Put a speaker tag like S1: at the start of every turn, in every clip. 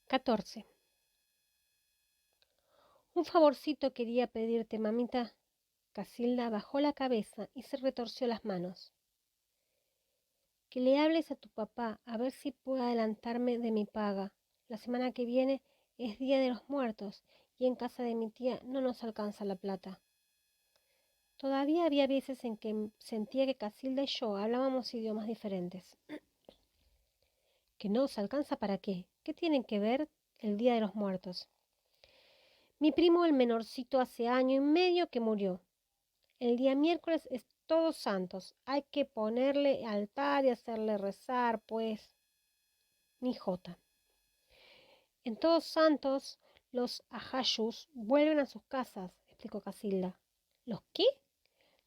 S1: 14. Un favorcito quería pedirte, mamita. Casilda bajó la cabeza y se retorció las manos. Que le hables a tu papá a ver si puedo adelantarme de mi paga. La semana que viene es Día de los Muertos y en casa de mi tía no nos alcanza la plata. Todavía había veces en que sentía que Casilda y yo hablábamos idiomas diferentes. ¿Que no os alcanza para qué? ¿Qué tienen que ver el Día de los Muertos? Mi primo el menorcito hace año y medio que murió. El día miércoles es Todos Santos. Hay que ponerle altar y hacerle rezar, pues. Ni jota. En Todos Santos los ajayus vuelven a sus casas, explicó Casilda. ¿Los qué?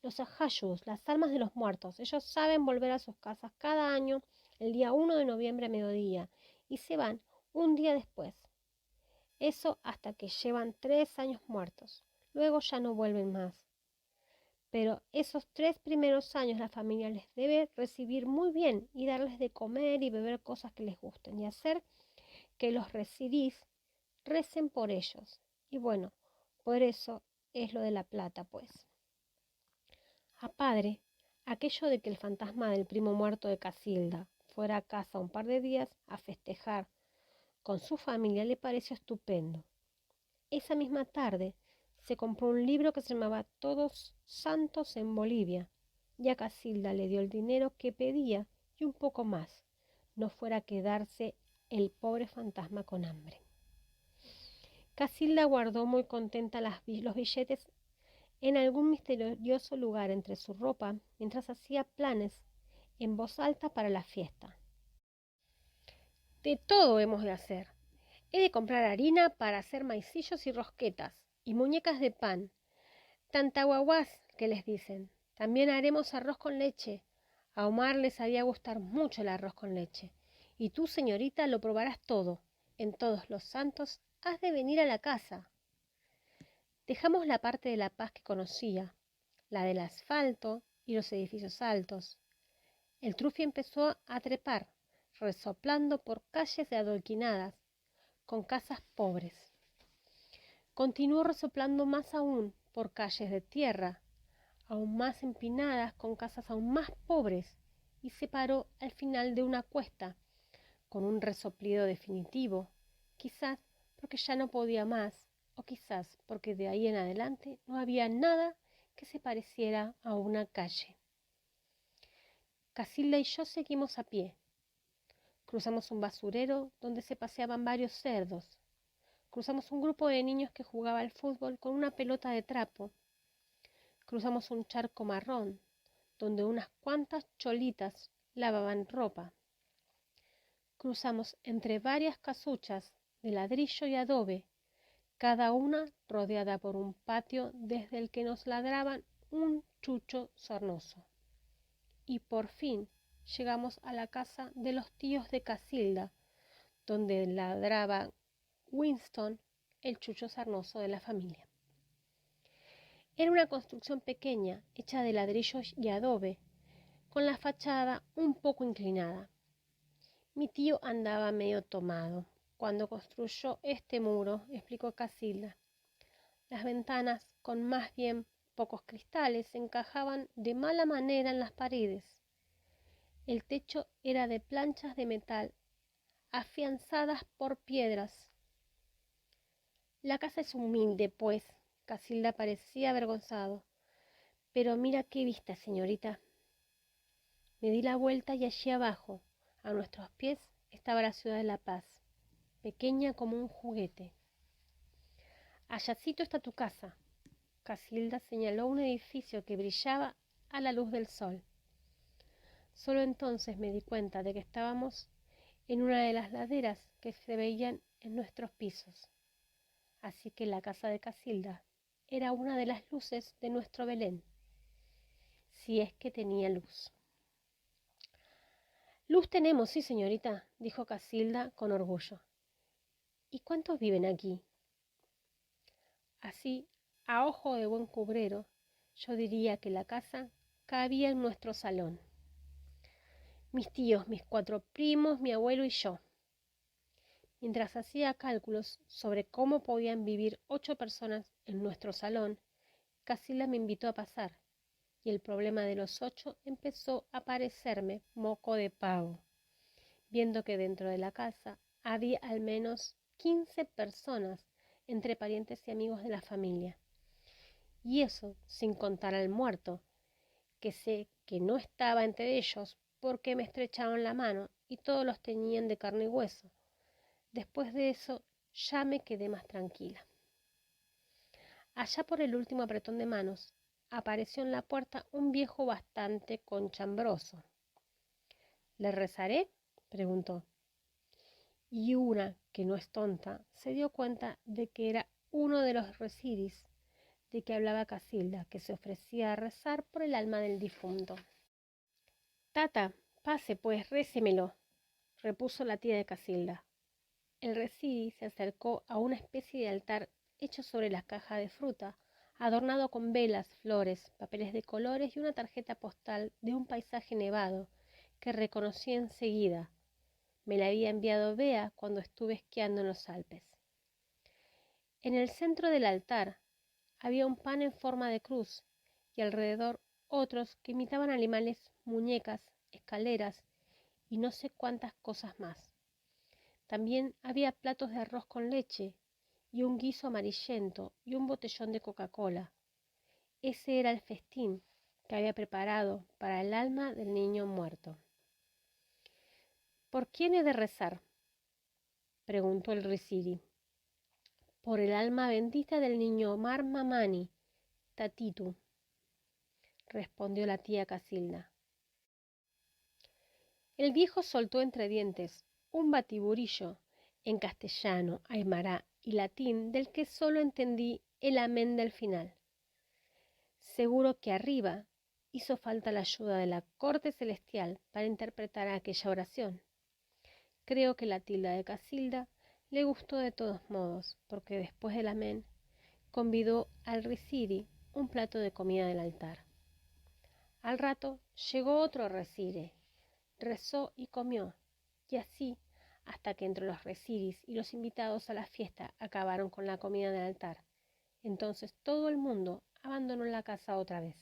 S1: Los ajayus, las almas de los muertos. Ellos saben volver a sus casas cada año el día 1 de noviembre a mediodía y se van un día después. Eso hasta que llevan 3 años muertos. Luego ya no vuelven más. Pero esos 3 primeros años la familia les debe recibir muy bien y darles de comer y beber cosas que les gusten y hacer que los residís recen por ellos. Y bueno, por eso es lo de la plata, pues. A padre, aquello de que el fantasma del primo muerto de Casilda fuera a casa un par de días a festejar con su familia le pareció estupendo. Esa misma tarde se compró un libro que se llamaba Todos Santos en Bolivia y a Casilda le dio el dinero que pedía y un poco más, no fuera a quedarse el pobre fantasma con hambre. Casilda guardó muy contenta los billetes en algún misterioso lugar entre su ropa mientras hacía planes en voz alta para la fiesta. De todo hemos de hacer. He de comprar harina para hacer maicillos y rosquetas y muñecas de pan, tantahuahuás que les dicen. También haremos arroz con leche. A Omar le sabía gustar mucho el arroz con leche. Y tú, señorita, lo probarás todo. En Todos los Santos has de venir a la casa. Dejamos la parte de La Paz que conocía, la del asfalto y los edificios altos. El trufi empezó a trepar, resoplando por calles de adoquinadas, con casas pobres. Continuó resoplando más aún por calles de tierra, aún más empinadas, con casas aún más pobres, y se paró al final de una cuesta, con un resoplido definitivo, quizás porque ya no podía más, o quizás porque de ahí en adelante no había nada que se pareciera a una calle. Casilda y yo seguimos a pie. Cruzamos un basurero donde se paseaban varios cerdos. Cruzamos un grupo de niños que jugaba al fútbol con una pelota de trapo. Cruzamos un charco marrón donde unas cuantas cholitas lavaban ropa. Cruzamos entre varias casuchas de ladrillo y adobe, cada una rodeada por un patio desde el que nos ladraban un chucho sornoso. Y por fin llegamos a la casa de los tíos de Casilda, donde ladraba Winston, el chucho sarnoso de la familia. Era una construcción pequeña, hecha de ladrillos y adobe, con la fachada un poco inclinada. Mi tío andaba medio tomado cuando construyó este muro, explicó Casilda. Las ventanas, con más bien pocos cristales, encajaban de mala manera en las paredes. El techo era de planchas de metal afianzadas por piedras. La casa es humilde, pues. Casilda parecía avergonzado. Pero mira qué vista, señorita. Me di la vuelta y allí abajo, a nuestros pies, estaba la ciudad de La Paz, pequeña como un juguete. Allácito está tu casa. Casilda señaló un edificio que brillaba a la luz del sol. Solo entonces me di cuenta de que estábamos en una de las laderas que se veían en nuestros pisos. Así que la casa de Casilda era una de las luces de nuestro Belén, si es que tenía luz. Luz tenemos, sí, señorita, dijo Casilda con orgullo. ¿Y cuántos viven aquí? Así, a ojo de buen cubrero, yo diría que la casa cabía en nuestro salón. Mis tíos, mis 4 primos, mi abuelo y yo. Mientras hacía cálculos sobre cómo podían vivir 8 personas en nuestro salón, Casilda me invitó a pasar, y el problema de los 8 empezó a parecerme moco de pavo, viendo que dentro de la casa había al menos 15 personas entre parientes y amigos de la familia. Y eso sin contar al muerto, que sé que no estaba entre ellos porque me estrecharon la mano y todos los tenían de carne y hueso. Después de eso ya me quedé más tranquila. Allá por el último apretón de manos, apareció en la puerta un viejo bastante conchambroso. ¿Le rezaré?, preguntó. Y una, que no es tonta, se dio cuenta de que era uno de los resiris de que hablaba Casilda, que se ofrecía a rezar por el alma del difunto. Tata, pase pues, récemelo, repuso la tía de Casilda. El resiri se acercó a una especie de altar hecho sobre la caja de fruta, adornado con velas, flores, papeles de colores y una tarjeta postal de un paisaje nevado que reconocí enseguida. Me la había enviado Bea cuando estuve esquiando en los Alpes. En el centro del altar había un pan en forma de cruz y alrededor otros que imitaban animales, muñecas, escaleras y no sé cuántas cosas más. También había platos de arroz con leche y un guiso amarillento y un botellón de Coca-Cola. Ese era el festín que había preparado para el alma del niño muerto. ¿Por quién he de rezar?, preguntó el risiri. Por el alma bendita del niño Omar Mamani, Tatitu, respondió la tía Casilda. El viejo soltó entre dientes un batiburillo en castellano, aymará y latín del que solo entendí el amén del final. Seguro que arriba hizo falta la ayuda de la corte celestial para interpretar aquella oración. Creo que la tilda de Casilda le gustó de todos modos, porque después del amén convidó al risiri un plato de comida del altar. Al rato llegó otro resire, rezó y comió, y así hasta que entre los resiris y los invitados a la fiesta acabaron con la comida del altar. Entonces todo el mundo abandonó la casa otra vez.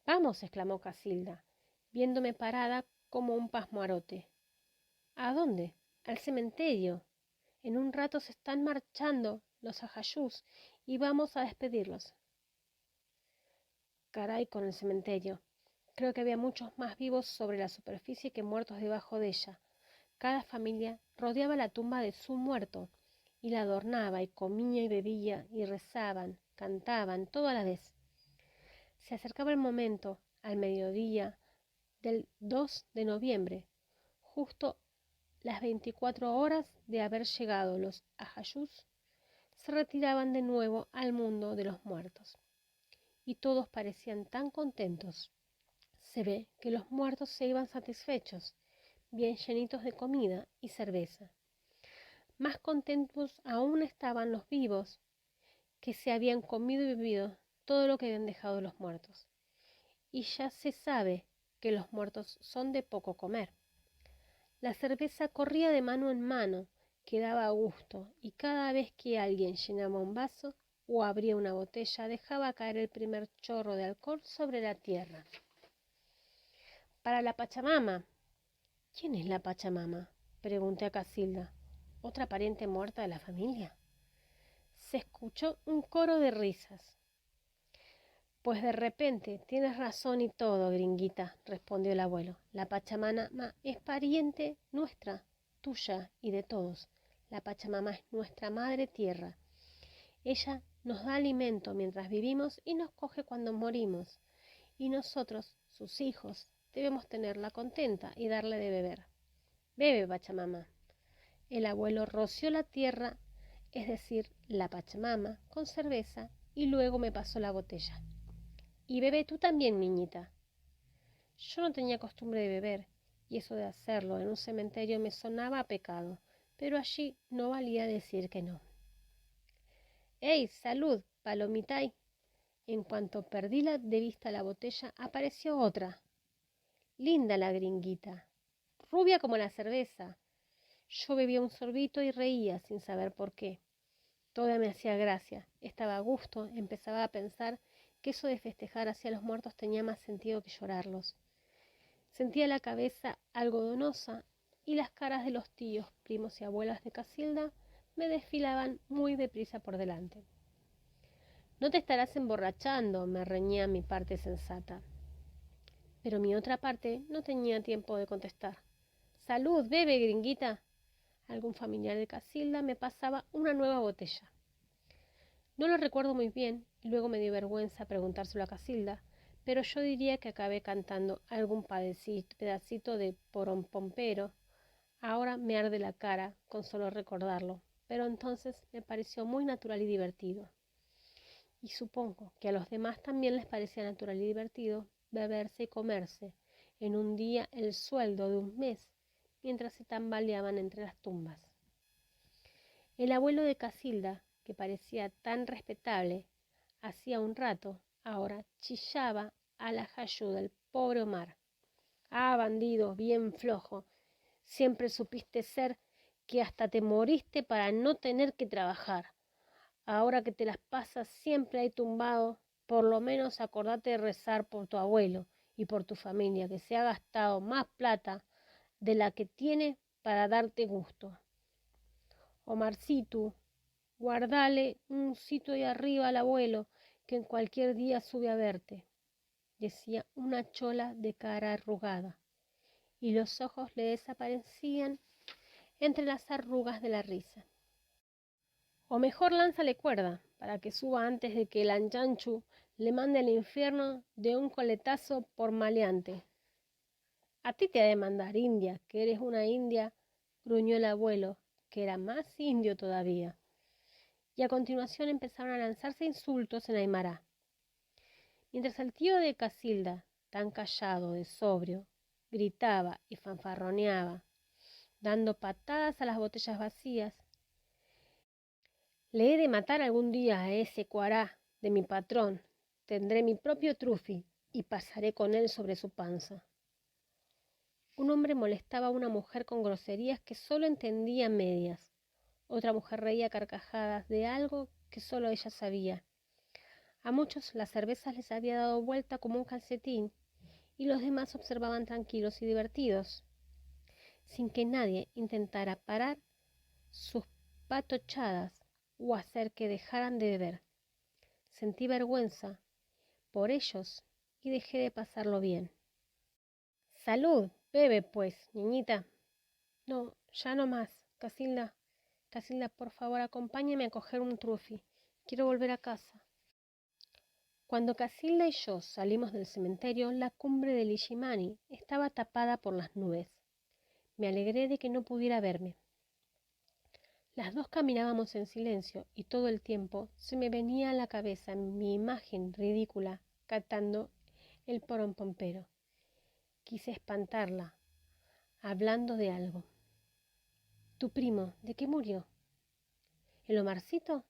S1: —¡Vamos! —exclamó Casilda, viéndome parada como un pasmarote. —¿A dónde? —Al cementerio. En un rato se están marchando los ajayús y vamos a despedirlos. Caray con el cementerio. Creo que había muchos más vivos sobre la superficie que muertos debajo de ella. Cada familia rodeaba la tumba de su muerto y la adornaba y comía y bebía y rezaban, cantaban, todo a la vez. Se acercaba el momento, al mediodía del 2 de noviembre, justo las 24 horas de haber llegado los ajayús, se retiraban de nuevo al mundo de los muertos. Y todos parecían tan contentos. Se ve que los muertos se iban satisfechos, bien llenitos de comida y cerveza. Más contentos aún estaban los vivos, que se habían comido y bebido todo lo que habían dejado los muertos. Y ya se sabe que los muertos son de poco comer. La cerveza corría de mano en mano, que daba gusto, y cada vez que alguien llenaba un vaso o abría una botella, dejaba caer el primer chorro de alcohol sobre la tierra. Para la Pachamama. —¿Quién es la Pachamama? —pregunté a Casilda. ¿Otra pariente muerta de la familia? Se escuchó un coro de risas. —Pues de repente tienes razón y todo, gringuita —respondió el abuelo—. La Pachamama es pariente nuestra, tuya y de todos. La Pachamama es nuestra madre tierra. Ella nos da alimento mientras vivimos y nos coge cuando morimos. Y nosotros, sus hijos, debemos tenerla contenta y darle de beber. Bebe, Pachamama. El abuelo roció la tierra, es decir, la Pachamama, con cerveza y luego me pasó la botella. Y bebe tú también, niñita. Yo no tenía costumbre de beber, y eso de hacerlo en un cementerio me sonaba a pecado, pero allí no valía decir que no. ¡Ey, salud, palomitay! En cuanto perdí de vista la botella, apareció otra. Linda la gringuita, rubia como la cerveza, Yo bebía un sorbito y reía sin saber por qué. Todo me hacía gracia, estaba a gusto, empezaba a pensar que eso de festejar hacia los muertos tenía más sentido que llorarlos. Sentía la cabeza algodonosa y las caras de los tíos, primos y abuelas de Casilda me desfilaban muy deprisa por delante. No te estarás emborrachando, me reñía mi parte sensata. Pero mi otra parte no tenía tiempo de contestar. Salud, bebe, gringuita. Algún familiar de Casilda me pasaba una nueva botella. No lo recuerdo muy bien y luego me dio vergüenza preguntárselo a Casilda, pero yo diría que acabé cantando algún pedacito de porompompero. Ahora me arde la cara con solo recordarlo, pero entonces me pareció muy natural y divertido. Y supongo que a los demás también les parecía natural y divertido beberse y comerse en un día el sueldo de un mes mientras se tambaleaban entre las tumbas. El abuelo de Casilda, que parecía tan respetable hacía un rato, ahora chillaba a la jayu del pobre Omar. Ah, bandido, bien flojo. Siempre supiste ser que hasta te moriste para no tener que trabajar. Ahora que te las pasas siempre ahí tumbado, por lo menos acordate de rezar por tu abuelo y por tu familia, que se ha gastado más plata de la que tiene para darte gusto. Omarcito, guardale un sitio ahí arriba al abuelo, que en cualquier día sube a verte, decía una chola de cara arrugada, y los ojos le desaparecían entre las arrugas de la risa. O mejor lánzale cuerda, para que suba antes de que el anchanchu le mande al infierno de un coletazo por maleante. A ti te ha de mandar india, que eres una india, gruñó el abuelo, que era más indio todavía. Y a continuación empezaron a lanzarse insultos en aymara. Mientras el tío de Casilda, tan callado de sobrio, gritaba y fanfarroneaba, dando patadas a las botellas vacías. Le he de matar algún día a ese cuará de mi patrón. Tendré mi propio trufi y pasaré con él sobre su panza. Un hombre molestaba a una mujer con groserías que solo entendía medias. Otra mujer reía a carcajadas de algo que solo ella sabía. A muchos la cerveza les había dado vuelta como un calcetín y los demás observaban tranquilos y divertidos, sin que nadie intentara parar sus patochadas o hacer que dejaran de beber. Sentí vergüenza por ellos y dejé de pasarlo bien. Salud, bebe pues, niñita. No, ya no más. Casilda, Casilda, por favor, acompáñame a coger un trufi. Quiero volver a casa. Cuando Casilda y yo salimos del cementerio, la cumbre del Illimani estaba tapada por las nubes. Me alegré de que no pudiera verme. Las dos caminábamos en silencio y todo el tiempo se me venía a la cabeza mi imagen ridícula cantando el porompompero. Quise espantarla, hablando de algo. ¿Tu primo, de qué murió? ¿El Omarcito?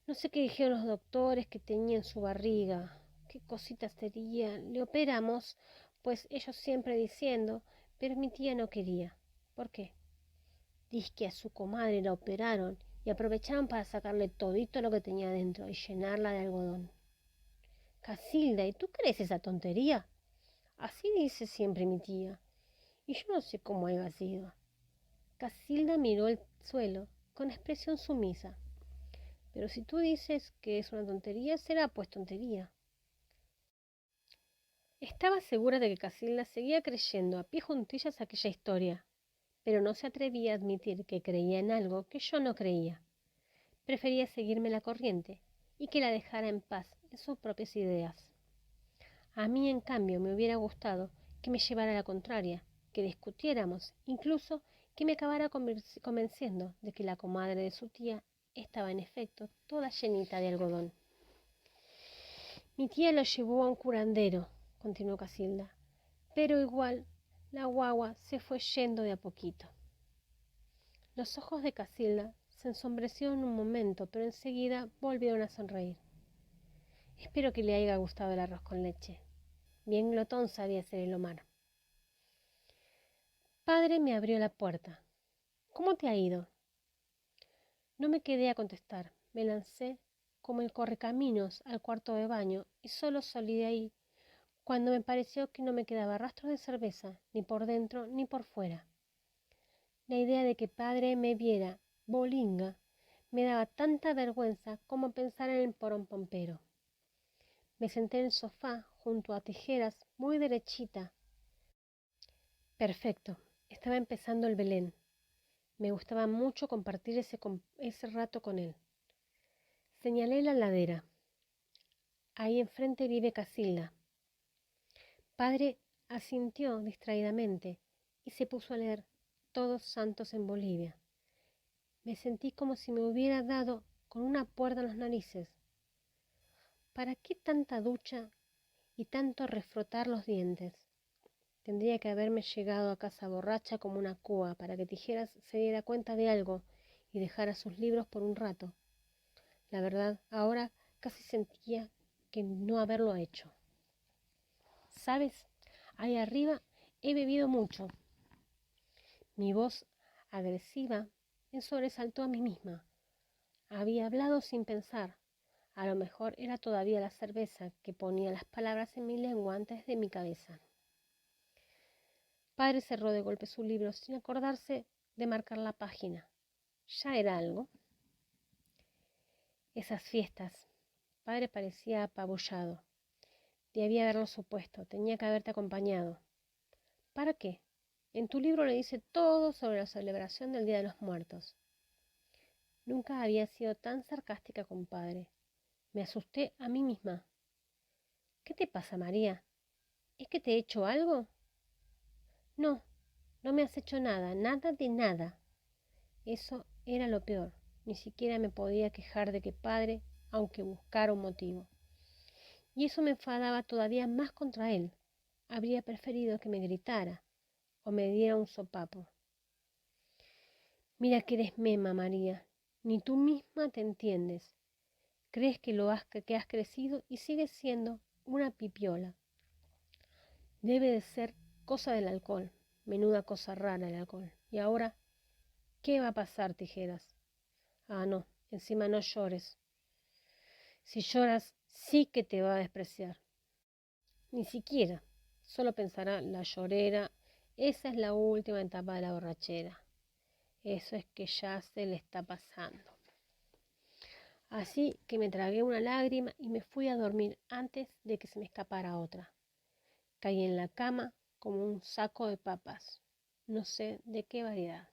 S1: No sé qué dijeron los doctores que tenía en su barriga. ¿Qué cositas tenía? Le operamos, pues ellos siempre diciendo, pero mi tía no quería. ¿Por qué? Dice que a su comadre la operaron y aprovecharon para sacarle todito lo que tenía dentro y llenarla de algodón. Casilda, ¿y tú crees esa tontería? Así dice siempre mi tía, y yo no sé cómo haya sido. Casilda miró el suelo con expresión sumisa. Pero si tú dices que es una tontería, será pues tontería. Estaba segura de que Casilda seguía creyendo a pie juntillas aquella historia, pero no se atrevía a admitir que creía en algo que yo no creía. Prefería seguirme la corriente y que la dejara en paz en sus propias ideas. A mí, en cambio, me hubiera gustado que me llevara a la contraria, que discutiéramos, incluso que me acabara convenciendo de que la comadre de su tía estaba en efecto toda llenita de algodón. Mi tía lo llevó a un curandero, continuó Casilda, pero igual la guagua se fue yendo de a poquito. Los ojos de Casilda se ensombrecieron un momento, pero enseguida volvieron a sonreír. Espero que le haya gustado el arroz con leche. Bien glotón sabía ser el Omar. Padre me abrió la puerta. ¿Cómo te ha ido? No me quedé a contestar. Me lancé como el correcaminos al cuarto de baño y solo salí de ahí cuando me pareció que no me quedaba rastro de cerveza, ni por dentro ni por fuera. La idea de que padre me viera bolinga me daba tanta vergüenza como pensar en el pompero. Me senté en el sofá junto a Tijeras, muy derechita. Perfecto, estaba empezando el Belén. Me gustaba mucho compartir ese rato con él. Señalé la ladera. Ahí enfrente vive Casilda. Padre asintió distraídamente y se puso a leer Todos Santos en Bolivia. Me sentí como si me hubiera dado con una puerta en las narices. ¿Para qué tanta ducha y tanto refrotar los dientes? Tendría que haberme llegado a casa borracha como una cuba para que Tijeras se diera cuenta de algo y dejara sus libros por un rato. La verdad, ahora casi sentía que no haberlo hecho. ¿Sabes? Ahí arriba he bebido mucho. Mi voz agresiva me sobresaltó a mí misma. Había hablado sin pensar. A lo mejor era todavía la cerveza que ponía las palabras en mi lengua antes de mi cabeza. Padre cerró de golpe su libro sin acordarse de marcar la página. Ya era algo. Esas fiestas. Padre parecía apabullado. Debía haberlo supuesto. Tenía que haberte acompañado. ¿Para qué? En tu libro le dice todo sobre la celebración del Día de los Muertos. Nunca había sido tan sarcástica con padre. Me asusté a mí misma. ¿Qué te pasa, María? ¿Es que te he hecho algo? No, no me has hecho nada, nada de nada. Eso era lo peor. Ni siquiera me podía quejar de que padre, aunque buscara un motivo. Y eso me enfadaba todavía más contra él. Habría preferido que me gritara o me diera un sopapo. Mira que eres mema, María. Ni tú misma te entiendes. Crees que has crecido y sigues siendo una pipiola. Debe de ser cosa del alcohol. Menuda cosa rara el alcohol. Y ahora, ¿qué va a pasar, Tijeras? Ah, no, encima no llores. Si lloras, sí que te va a despreciar. Ni siquiera. Solo pensará la llorera. Esa es la última etapa de la borrachera. Eso es que ya se le está pasando. Así que me tragué una lágrima y me fui a dormir antes de que se me escapara otra. Caí en la cama como un saco de papas. No sé de qué variedad.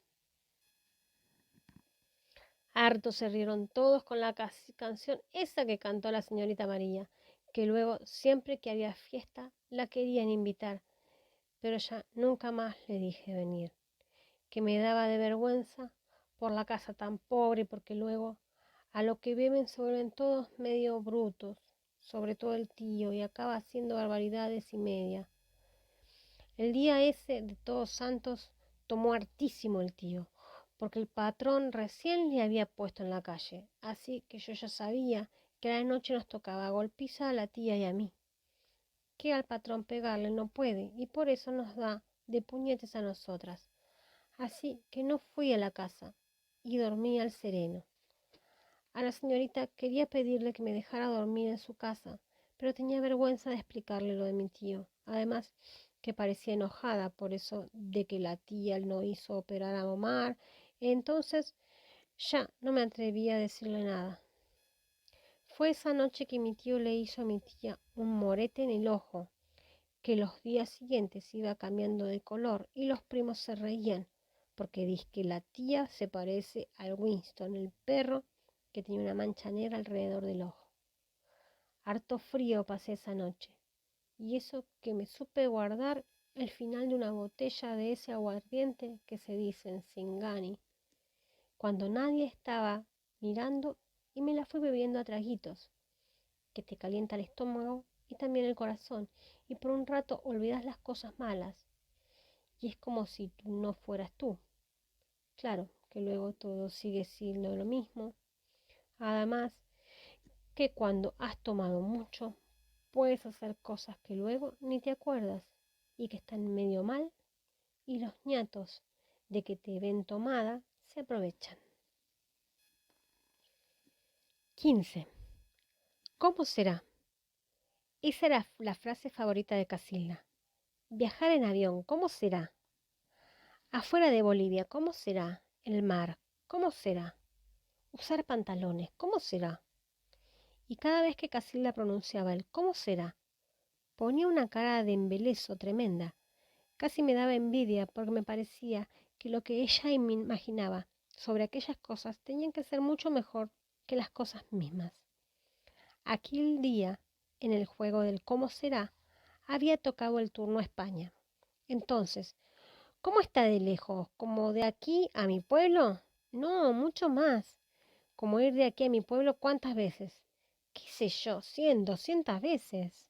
S1: Hartos se rieron todos con la canción esa que cantó la señorita María, que luego, siempre que había fiesta, la querían invitar, pero ya nunca más le dije venir, que me daba de vergüenza por la casa tan pobre y porque luego a lo que beben se vuelven todos medio brutos, sobre todo el tío, y acaba haciendo barbaridades y media. El día ese de Todos Santos tomó hartísimo el tío, porque el patrón recién le había puesto en la calle, así que yo ya sabía que a la noche nos tocaba golpiza a la tía y a mí, que al patrón pegarle no puede y por eso nos da de puñetes a nosotras. Así que no fui a la casa y dormí al sereno. A la señorita quería pedirle que me dejara dormir en su casa, pero tenía vergüenza de explicarle lo de mi tío. Además, que parecía enojada por eso de que la tía no hizo operar a Omar. Entonces ya no me atrevía a decirle nada. Fue esa noche que mi tío le hizo a mi tía un morete en el ojo, que los días siguientes iba cambiando de color y los primos se reían, porque dizque la tía se parece al Winston, el perro que tenía una mancha negra alrededor del ojo. Harto frío pasé esa noche, y eso que me supe guardar el final de una botella de ese aguardiente que se dice en Singani, cuando nadie estaba mirando, y me la fui bebiendo a traguitos, que te calienta el estómago y también el corazón, y por un rato olvidas las cosas malas, y es como si tú no fueras tú. Claro que luego todo sigue siendo lo mismo, además que cuando has tomado mucho, puedes hacer cosas que luego ni te acuerdas y que están medio mal, y los ñatos de que te ven tomada se aprovechan. 15. ¿Cómo será? Esa era la frase favorita de Casilda. Viajar en avión, ¿cómo será? Afuera de Bolivia, ¿cómo será? El mar, ¿cómo será? Usar pantalones, ¿cómo será? Y cada vez que Casilda pronunciaba el ¿cómo será?, ponía una cara de embeleso tremenda. Casi me daba envidia porque me parecía que lo que ella me imaginaba sobre aquellas cosas tenían que ser mucho mejor que las cosas mismas. Aquel día, en el juego del cómo será, había tocado el turno a España. Entonces, ¿cómo está de lejos? ¿Como de aquí a mi pueblo? No, mucho más. ¿Como ir de aquí a mi pueblo cuántas veces? ¿Qué sé yo? 100, 200 veces.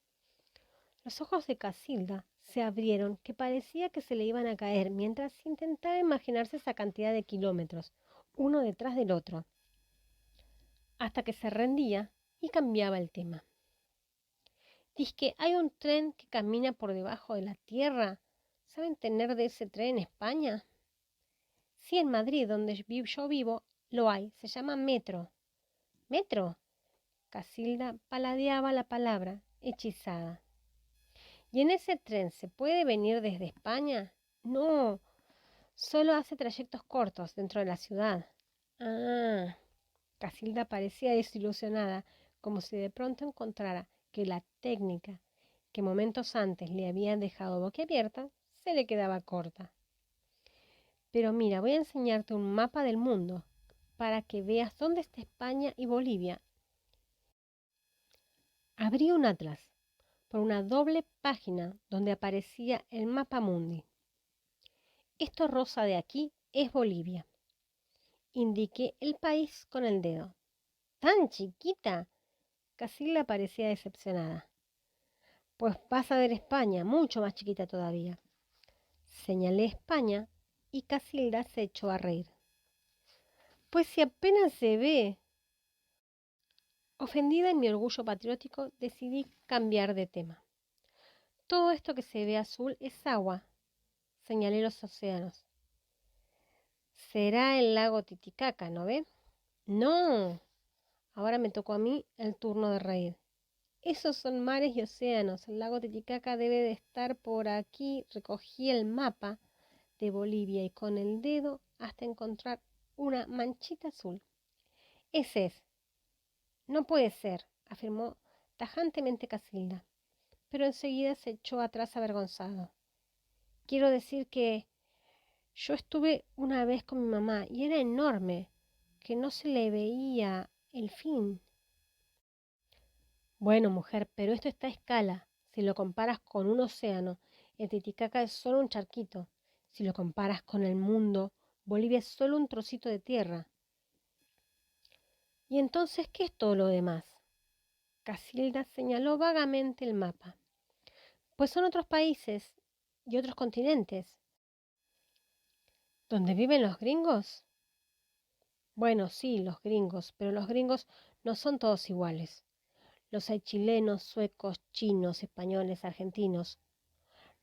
S1: Los ojos de Casilda se abrieron que parecía que se le iban a caer mientras intentaba imaginarse esa cantidad de kilómetros, uno detrás del otro, hasta que se rendía y cambiaba el tema. Dizque hay un tren que camina por debajo de la tierra. ¿Saben tener de ese tren en España? Sí, en Madrid, donde yo vivo, lo hay. Se llama metro. ¿Metro? Casilda paladeaba la palabra, hechizada. ¿Y en ese tren se puede venir desde España? No, solo hace trayectos cortos dentro de la ciudad. Ah, Casilda parecía desilusionada, como si de pronto encontrara que la técnica que momentos antes le habían dejado boquiabierta se le quedaba corta. Pero mira, voy a enseñarte un mapa del mundo para que veas dónde está España y Bolivia. Abrí un atlas por una doble página donde aparecía el mapa mundi. Esto rosa de aquí es Bolivia. Indiqué el país con el dedo. ¿Tan chiquita? Casilda parecía decepcionada. Pues vas a ver España, mucho más chiquita todavía. Señalé España y Casilda se echó a reír. Pues si apenas se ve. Ofendida en mi orgullo patriótico, decidí cambiar de tema. Todo esto que se ve azul es agua. Señalé los océanos. Será el lago Titicaca, ¿no ve? No. Ahora me tocó a mí el turno de reír. Esos son mares y océanos. El lago Titicaca debe de estar por aquí. Recogí el mapa de Bolivia y con el dedo hasta encontrar una manchita azul. Ese es. No puede ser, afirmó tajantemente Casilda, pero enseguida se echó atrás avergonzado. Quiero decir que yo estuve una vez con mi mamá y era enorme, que no se le veía el fin. Bueno, mujer, pero esto está a escala. Si lo comparas con un océano, el Titicaca es solo un charquito. Si lo comparas con el mundo, Bolivia es solo un trocito de tierra. ¿Y entonces qué es todo lo demás? Casilda señaló vagamente el mapa. Pues son otros países y otros continentes. ¿Dónde viven los gringos? Bueno, sí, los gringos, pero los gringos no son todos iguales. Los hay chilenos, suecos, chinos, españoles, argentinos.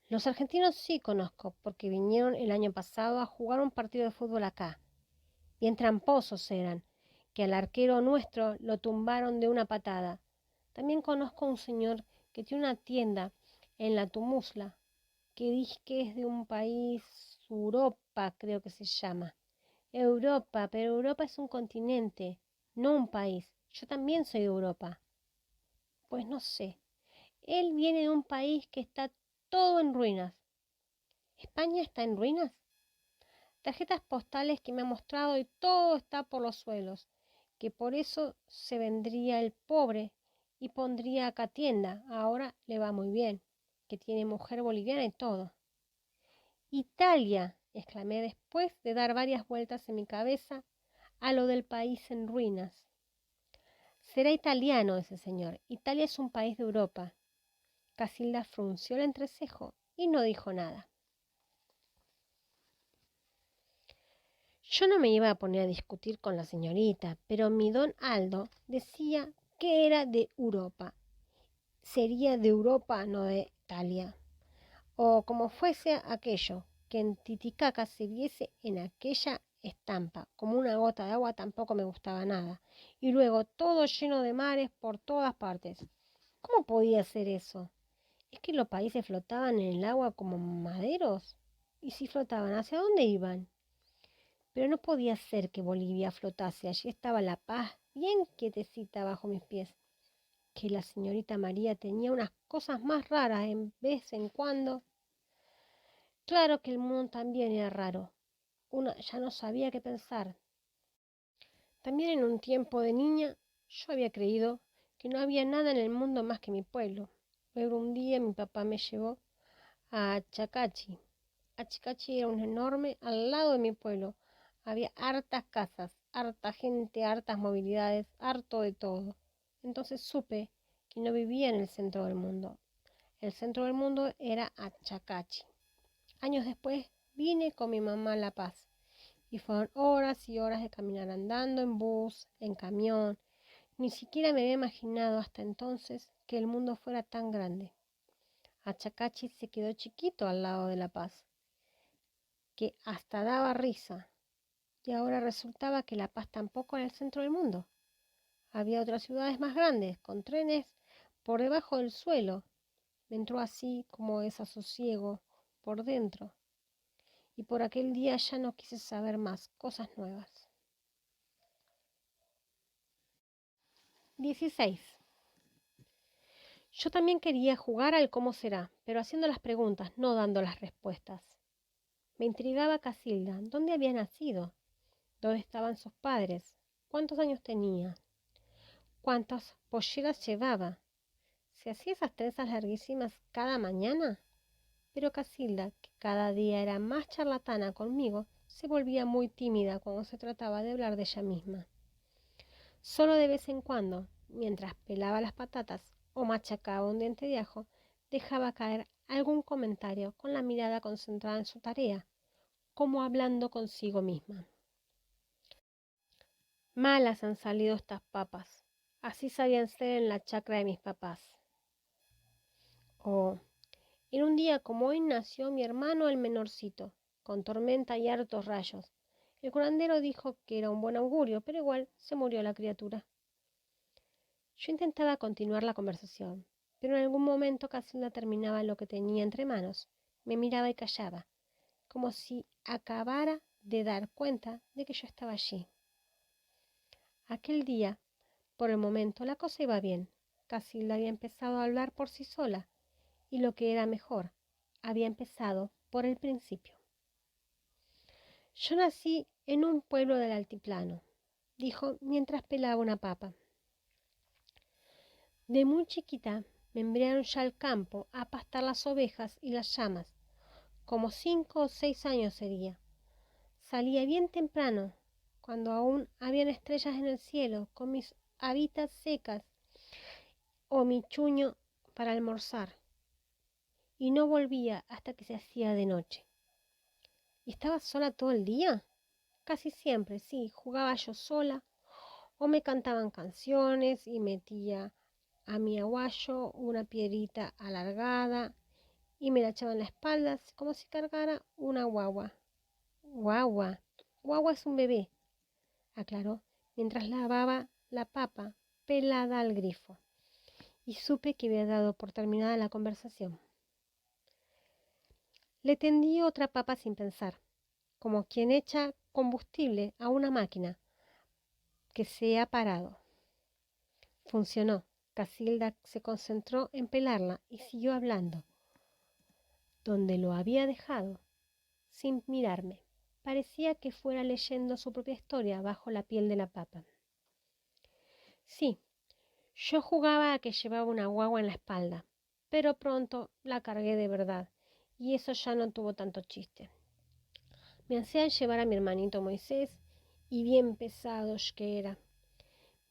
S1: Los argentinos sí conozco, porque vinieron el año pasado a jugar un partido de fútbol acá. Bien tramposos eran, que al arquero nuestro lo tumbaron de una patada. También conozco a un señor que tiene una tienda en la Tumusla, que dice que es de un país, Europa creo que se llama. Europa, pero Europa es un continente, no un país. Yo también soy de Europa. Pues no sé. Él viene de un país que está todo en ruinas. ¿España está en ruinas? Tarjetas postales que me ha mostrado y todo está por los suelos, que por eso se vendría el pobre y pondría acá tienda. Ahora le va muy bien, que tiene mujer boliviana y todo. Italia, exclamé después de dar varias vueltas en mi cabeza a lo del país en ruinas. Será italiano ese señor. Italia es un país de Europa. Casilda frunció el entrecejo y no dijo nada. Yo no me iba a poner a discutir con la señorita, pero mi don Aldo decía que era de Europa. Sería de Europa, no de Italia. O como fuese aquello, que en Titicaca se viese en aquella estampa, como una gota de agua, tampoco me gustaba nada. Y luego todo lleno de mares por todas partes. ¿Cómo podía ser eso? ¿Es que los países flotaban en el agua como maderos? ¿Y si flotaban, hacia dónde iban? Pero no podía ser que Bolivia flotase. Allí estaba la paz, bien quietecita bajo mis pies. Que la señorita María tenía unas cosas más raras en vez en cuando. Claro que el mundo también era raro. Una ya no sabía qué pensar. También en un tiempo de niña yo había creído que no había nada en el mundo más que mi pueblo. Luego un día mi papá me llevó a Chacachi. Achicachi era un enorme al lado de mi pueblo. Había hartas casas, harta gente, hartas movilidades, harto de todo. Entonces supe que no vivía en el centro del mundo. El centro del mundo era Achacachi. Años después vine con mi mamá a La Paz y fueron horas y horas de caminar andando en bus, en camión. Ni siquiera me había imaginado hasta entonces que el mundo fuera tan grande. Achacachi se quedó chiquito al lado de La Paz, que hasta daba risa. Y ahora resultaba que La Paz tampoco era el centro del mundo. Había otras ciudades más grandes, con trenes por debajo del suelo. Me entró así como desasosiego por dentro. Y por aquel día ya no quise saber más cosas nuevas. 16. Yo también quería jugar al cómo será, pero haciendo las preguntas, no dando las respuestas. Me intrigaba Casilda, ¿dónde había nacido? ¿Dónde estaban sus padres? ¿Cuántos años tenía? ¿Cuántas polleras llevaba? ¿Se hacía esas trenzas larguísimas cada mañana? Pero Casilda, que cada día era más charlatana conmigo, se volvía muy tímida cuando se trataba de hablar de ella misma. Solo de vez en cuando, mientras pelaba las patatas o machacaba un diente de ajo, dejaba caer algún comentario con la mirada concentrada en su tarea, como hablando consigo misma. Malas han salido estas papas. Así sabían ser en la chacra de mis papás. O, en un día como hoy nació mi hermano el menorcito, con tormenta y hartos rayos. El curandero dijo que era un buen augurio, pero igual se murió la criatura. Yo intentaba continuar la conversación, pero en algún momento Casilda terminaba lo que tenía entre manos. Me miraba y callaba, como si acabara de dar cuenta de que yo estaba allí. Aquel día, por el momento, la cosa iba bien. Casilda había empezado a hablar por sí sola, y lo que era mejor, había empezado por el principio. Yo nací en un pueblo del altiplano, dijo mientras pelaba una papa. De muy chiquita me enviaron ya al campo a pastar las ovejas y las llamas. Como 5 o 6 años sería. Salía bien temprano, cuando aún habían estrellas en el cielo, con mis habitas secas o mi chuño para almorzar, y no volvía hasta que se hacía de noche. ¿Y estaba sola todo el día? Casi siempre, sí, jugaba yo sola, o me cantaban canciones y metía a mi aguayo una piedrita alargada y me la echaba en la espalda como si cargara una guagua. Guagua, guagua es un bebé, aclaró, mientras lavaba la papa pelada al grifo, y supe que había dado por terminada la conversación. Le tendí otra papa sin pensar, como quien echa combustible a una máquina que se ha parado. Funcionó. Casilda se concentró en pelarla y siguió hablando, donde lo había dejado, sin mirarme. Parecía que fuera leyendo su propia historia bajo la piel de la papa. Sí, yo jugaba a que llevaba una guagua en la espalda, pero pronto la cargué de verdad, y eso ya no tuvo tanto chiste. Me hacían llevar a mi hermanito Moisés, y bien pesados que era.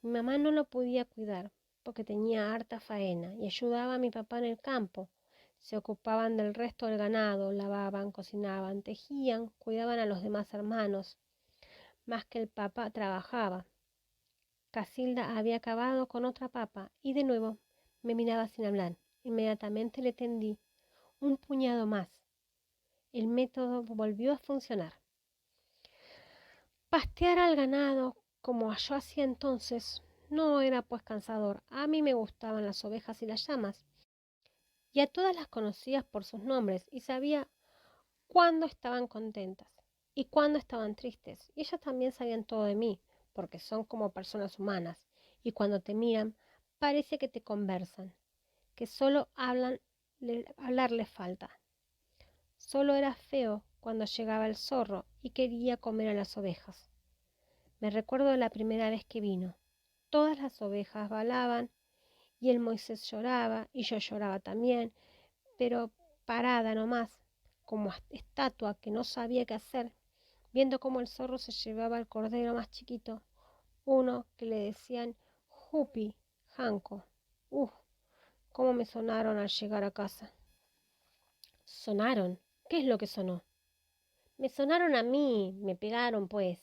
S1: Mi mamá no lo podía cuidar, porque tenía harta faena, y ayudaba a mi papá en el campo. Se ocupaban del resto del ganado, lavaban, cocinaban, tejían, cuidaban a los demás hermanos, más que el papá trabajaba. Casilda había acabado con otra papa y de nuevo me miraba sin hablar. Inmediatamente le tendí un puñado más. El método volvió a funcionar. Pastear al ganado, como yo hacía entonces, no era pues cansador. A mí me gustaban las ovejas y las llamas, y a todas las conocías por sus nombres y sabía cuándo estaban contentas y cuándo estaban tristes. Y ellas también sabían todo de mí, porque son como personas humanas, y cuando te miran parece que te conversan, que solo hablar les falta. Solo era feo cuando llegaba el zorro y quería comer a las ovejas. Me recuerdo la primera vez que vino. Todas las ovejas balaban y el Moisés lloraba y yo lloraba también, pero parada nomás, como estatua que no sabía qué hacer, viendo cómo el zorro se llevaba al cordero más chiquito, uno que le decían Jupi, Janco. Uf, cómo me sonaron al llegar a casa. ¿Sonaron? ¿Qué es lo que sonó? Me sonaron a mí, me pegaron pues.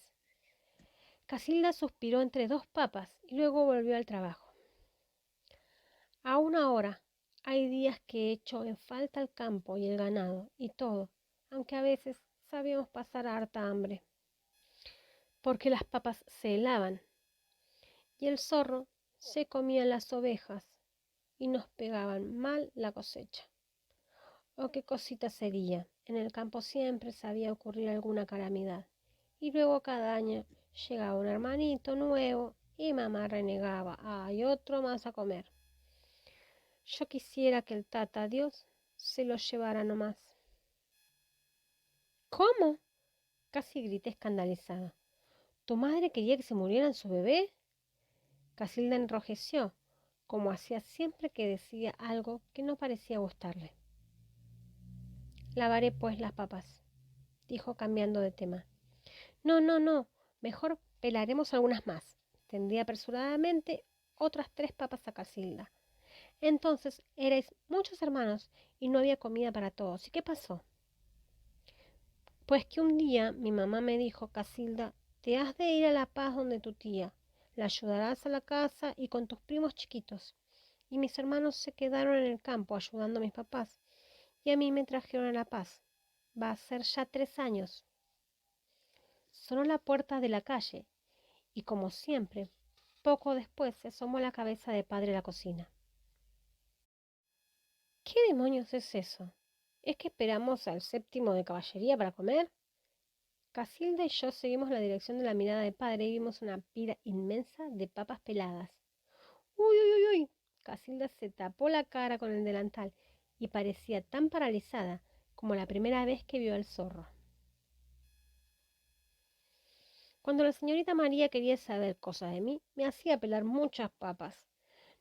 S1: Casilda suspiró entre dos papas y luego volvió al trabajo. Aún ahora hay días que echo en falta el campo y el ganado y todo, aunque a veces sabíamos pasar harta hambre, porque las papas se helaban y el zorro se comía las ovejas y nos pegaban mal la cosecha. Oh, qué cosita sería. En el campo siempre sabía ocurrir alguna calamidad. Y luego cada año llegaba un hermanito nuevo y mamá renegaba. Hay otro más a comer. Yo quisiera que el tata Dios se lo llevara nomás. ¿Cómo? Casi grité escandalizada. ¿Tu madre quería que se muriera su bebé? Casilda enrojeció, como hacía siempre que decía algo que no parecía gustarle. Lavaré pues las papas, dijo cambiando de tema. No, no, no, mejor pelaremos algunas más. Tendí apresuradamente otras 3 papas a Casilda. Entonces erais muchos hermanos y no había comida para todos. ¿Y qué pasó? Pues que un día mi mamá me dijo, Casilda, te has de ir a La Paz donde tu tía. La ayudarás a la casa y con tus primos chiquitos. Y mis hermanos se quedaron en el campo ayudando a mis papás. Y a mí me trajeron a La Paz. Va a ser ya 3 años. Sonó la puerta de la calle y como siempre, poco después se asomó la cabeza de padre a la cocina. ¿Qué demonios es eso? ¿Es que esperamos al séptimo de caballería para comer? Casilda y yo seguimos la dirección de la mirada de padre y vimos una pila inmensa de papas peladas. ¡Uy, uy, uy, uy! Casilda se tapó la cara con el delantal y parecía tan paralizada como la primera vez que vio al zorro. Cuando la señorita María quería saber cosas de mí, me hacía pelar muchas papas.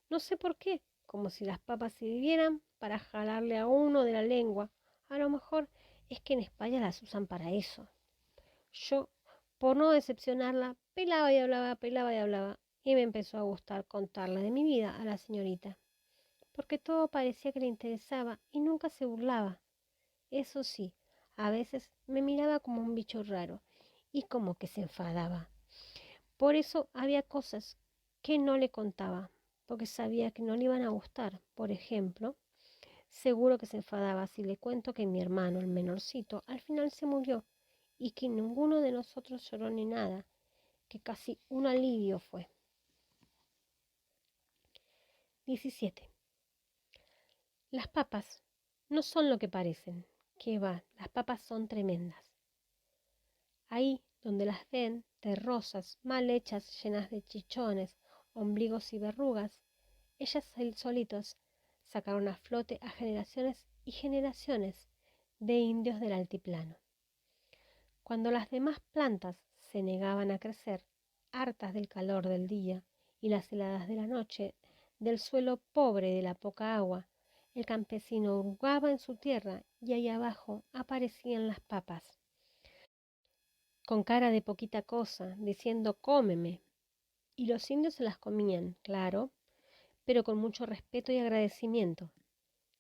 S1: No sé por qué, como si las papas sirvieran para jalarle a uno de la lengua. A lo mejor es que en España las usan para eso. Yo, por no decepcionarla, pelaba y hablaba, y me empezó a gustar contarle de mi vida a la señorita, porque todo parecía que le interesaba y nunca se burlaba. Eso sí, a veces me miraba como un bicho raro y como que se enfadaba. Por eso había cosas que no le contaba, porque sabía que no le iban a gustar. Por ejemplo, seguro que se enfadaba si le cuento que mi hermano, el menorcito, al final se murió y que ninguno de nosotros lloró ni nada, que casi un alivio fue. 17. Las papas no son lo que parecen. Que va, las papas son tremendas. Ahí donde las ven, de rosas, mal hechas, llenas de chichones, ombligos y verrugas, ellas solitos sacaron a flote a generaciones y generaciones de indios del altiplano. Cuando las demás plantas se negaban a crecer, hartas del calor del día y las heladas de la noche, del suelo pobre de la poca agua, el campesino hurgaba en su tierra y ahí abajo aparecían las papas, con cara de poquita cosa, diciendo cómeme. Y los indios se las comían, claro, pero con mucho respeto y agradecimiento,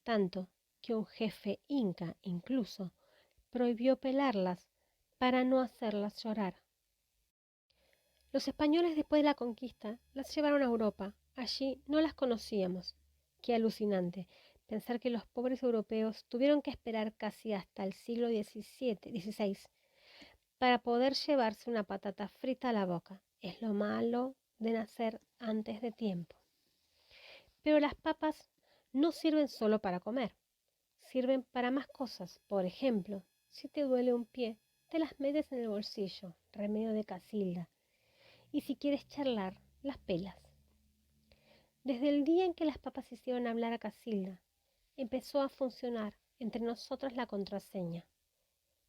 S1: tanto que un jefe inca incluso prohibió pelarlas para no hacerlas llorar. Los españoles después de la conquista las llevaron a Europa. Allí no las conocíamos. Qué alucinante pensar que los pobres europeos tuvieron que esperar casi hasta el siglo XVI para poder llevarse una patata frita a la boca. Es lo malo de nacer antes de tiempo. Pero las papas no sirven solo para comer, sirven para más cosas. Por ejemplo, si te duele un pie, te las metes en el bolsillo, remedio de Casilda. Y si quieres charlar, las pelas. Desde el día en que las papas hicieron hablar a Casilda, empezó a funcionar entre nosotras la contraseña.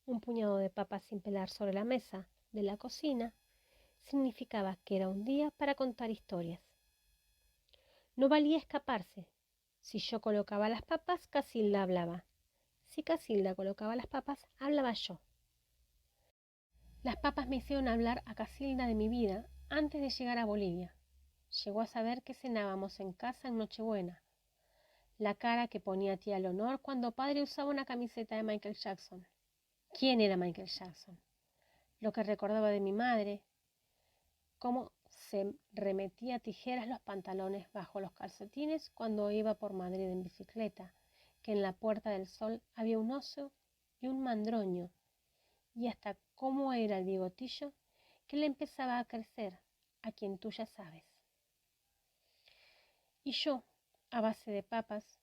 S1: Un puñado de papas sin pelar sobre la mesa de la cocina significaba que era un día para contar historias. No valía escaparse. Si yo colocaba las papas, Casilda hablaba. Si Casilda colocaba las papas, hablaba yo. Las papas me hicieron hablar a Casilda de mi vida antes de llegar a Bolivia. Llegó a saber que cenábamos en casa en Nochebuena. La cara que ponía tía Leonor cuando padre usaba una camiseta de Michael Jackson. ¿Quién era Michael Jackson? Lo que recordaba de mi madre, cómo se remetía a tijeras los pantalones bajo los calcetines cuando iba por Madrid en bicicleta, que en la Puerta del Sol había un oso y un mandroño, y hasta cómo era el bigotillo que le empezaba a crecer, a quien tú ya sabes. Y yo, a base de papas,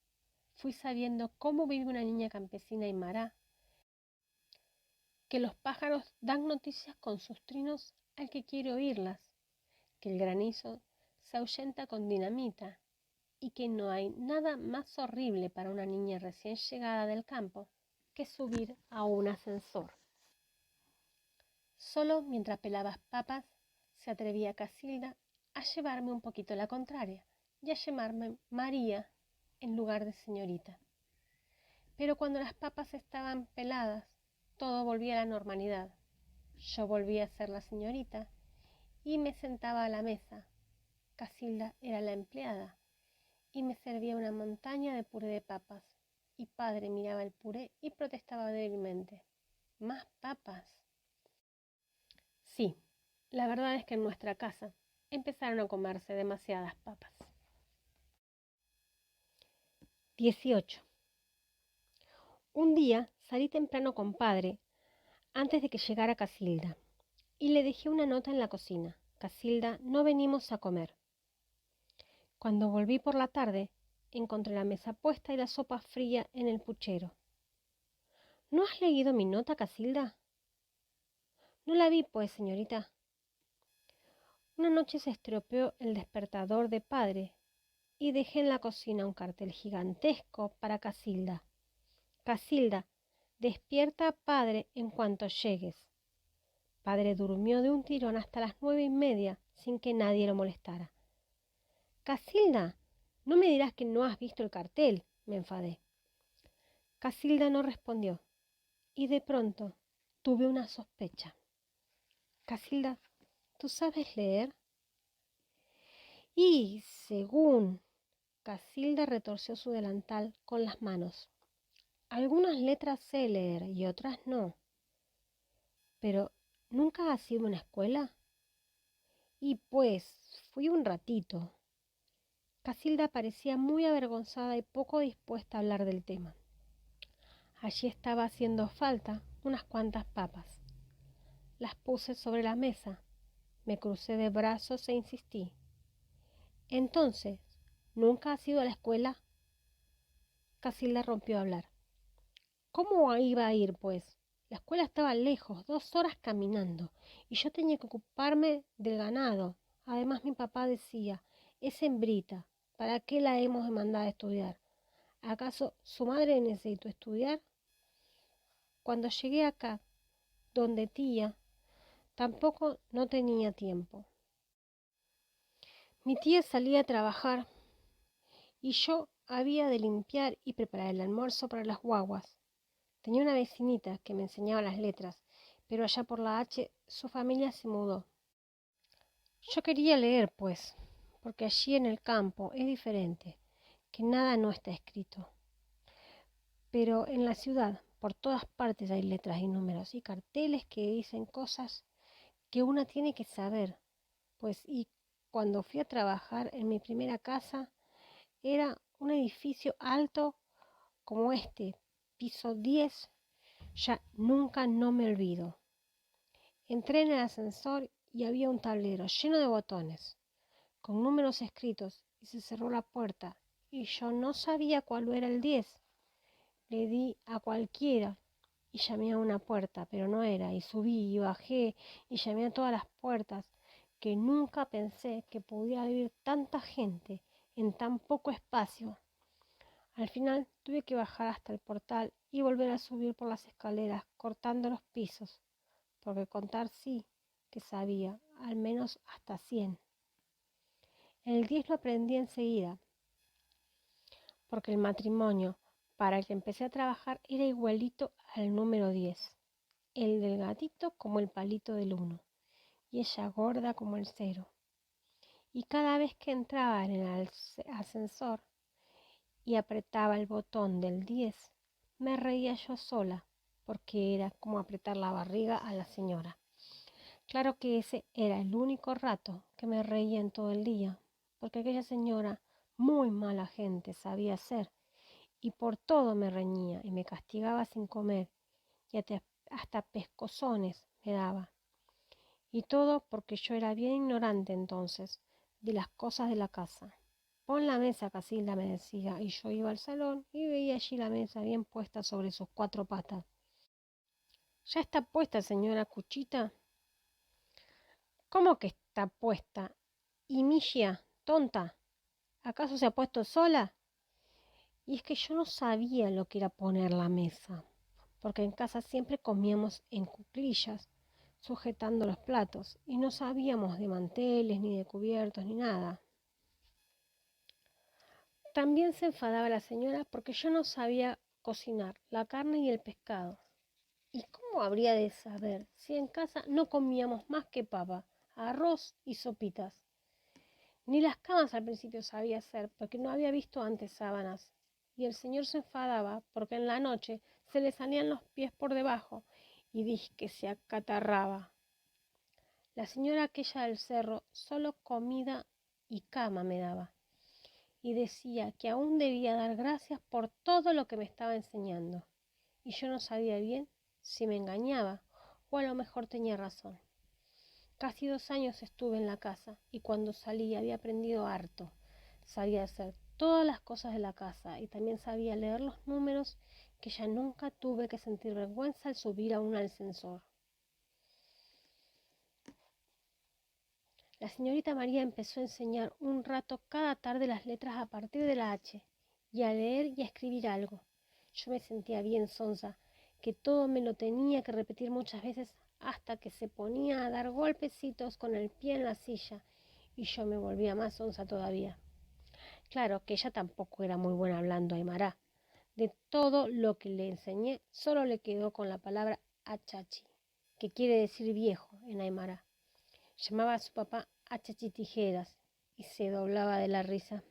S1: fui sabiendo cómo vive una niña campesina aymara, que los pájaros dan noticias con sus trinos al que quiere oírlas, que el granizo se ahuyenta con dinamita y que no hay nada más horrible para una niña recién llegada del campo que subir a un ascensor. Solo mientras pelaba papas se atrevía Casilda a llevarme un poquito la contraria y a llamarme María en lugar de señorita. Pero cuando las papas estaban peladas, todo volvía a la normalidad. Yo volvía a ser la señorita y me sentaba a la mesa. Casilda era la empleada y me servía una montaña de puré de papas. Y padre miraba el puré y protestaba débilmente. ¿Más papas? Sí, la verdad es que en nuestra casa empezaron a comerse demasiadas papas. 18. Un día salí temprano con padre antes de que llegara Casilda y le dejé una nota en la cocina. Casilda, no venimos a comer. Cuando volví por la tarde, encontré la mesa puesta y la sopa fría en el puchero. ¿No has leído mi nota, Casilda? No la vi, pues, señorita. Una noche se estropeó el despertador de padre y dejé en la cocina un cartel gigantesco para Casilda. Casilda, despierta, padre, en cuanto llegues. Padre durmió de un tirón hasta las 9:30 sin que nadie lo molestara. Casilda, no me dirás que no has visto el cartel, me enfadé. Casilda no respondió y de pronto tuve una sospecha. Casilda, ¿tú sabes leer? Y según Casilda retorció su delantal con las manos. Algunas letras sé leer y otras no. Pero, ¿nunca has ido a una escuela? Y pues, fui un ratito. Casilda parecía muy avergonzada y poco dispuesta a hablar del tema. Allí estaba haciendo falta unas cuantas papas. Las puse sobre la mesa, me crucé de brazos e insistí. Entonces, ¿nunca has ido a la escuela? Casilda rompió a hablar. ¿Cómo iba a ir, pues? La escuela estaba lejos, 2 horas caminando, y yo tenía que ocuparme del ganado. Además, mi papá decía, es hembrita, ¿para qué la hemos de mandar a estudiar? ¿Acaso su madre necesitó estudiar? Cuando llegué acá, donde tía, tampoco no tenía tiempo. Mi tía salía a trabajar y yo había de limpiar y preparar el almuerzo para las guaguas. Tenía una vecinita que me enseñaba las letras, pero allá por la H su familia se mudó. Yo quería leer, pues, porque allí en el campo es diferente, que nada no está escrito. Pero en la ciudad, por todas partes hay letras y números y carteles que dicen cosas que una tiene que saber, pues y cuando fui a trabajar en mi primera casa era un edificio alto como este, piso 10, ya nunca no me olvido. Entré en el ascensor y había un tablero lleno de botones, con números escritos, y se cerró la puerta, y yo no sabía cuál era el 10. Le di a cualquiera y llamé a una puerta, pero no era, y subí y bajé y llamé a todas las puertas, que nunca pensé que pudiera vivir tanta gente en tan poco espacio. Al final tuve que bajar hasta el portal y volver a subir por las escaleras, cortando los pisos, porque contar sí que sabía, al menos hasta 100. El 10 lo aprendí enseguida, porque el matrimonio para el que empecé a trabajar era igualito al número 10, el del gatito como el palito del 1 y ella gorda como el 0. Y cada vez que entraba en el ascensor y apretaba el botón del 10, me reía yo sola, porque era como apretar la barriga a la señora. Claro que ese era el único rato que me reía en todo el día, porque aquella señora, muy mala gente, sabía ser, y por todo me reñía y me castigaba sin comer, y hasta pescozones me daba. Y todo porque yo era bien ignorante entonces de las cosas de la casa. Pon la mesa, Casilda, me decía, y yo iba al salón y veía allí la mesa bien puesta sobre sus 4 patas. ¿Ya está puesta, señora Cuchita? ¿Cómo que está puesta? ¿Y Milla, tonta? ¿Acaso se ha puesto sola? Y es que yo no sabía lo que era poner la mesa, porque en casa siempre comíamos en cuclillas, sujetando los platos, y no sabíamos de manteles, ni de cubiertos, ni nada. También se enfadaba la señora porque yo no sabía cocinar la carne y el pescado. ¿Y cómo habría de saber si en casa no comíamos más que papa, arroz y sopitas? Ni las camas al principio sabía hacer porque no había visto antes sábanas. Y el señor se enfadaba porque en la noche se le salían los pies por debajo y dije que se acatarraba. La señora aquella del cerro solo comida y cama me daba y decía que aún debía dar gracias por todo lo que me estaba enseñando. Y yo no sabía bien si me engañaba o a lo mejor tenía razón. Casi 2 años estuve en la casa y cuando salí había aprendido harto. Sabía hacer todas las cosas de la casa y también sabía leer los números, que ya nunca tuve que sentir vergüenza al subir a un ascensor. La señorita María empezó a enseñar un rato cada tarde las letras a partir de la H y a leer y a escribir algo. Yo me sentía bien sonsa, que todo me lo tenía que repetir muchas veces hasta que se ponía a dar golpecitos con el pie en la silla y yo me volvía más sonsa todavía. Claro que ella tampoco era muy buena hablando aymara. De todo lo que le enseñé, solo le quedó con la palabra achachi, que quiere decir viejo en aymara. Llamaba a su papá Achachi Tijeras y se doblaba de la risa.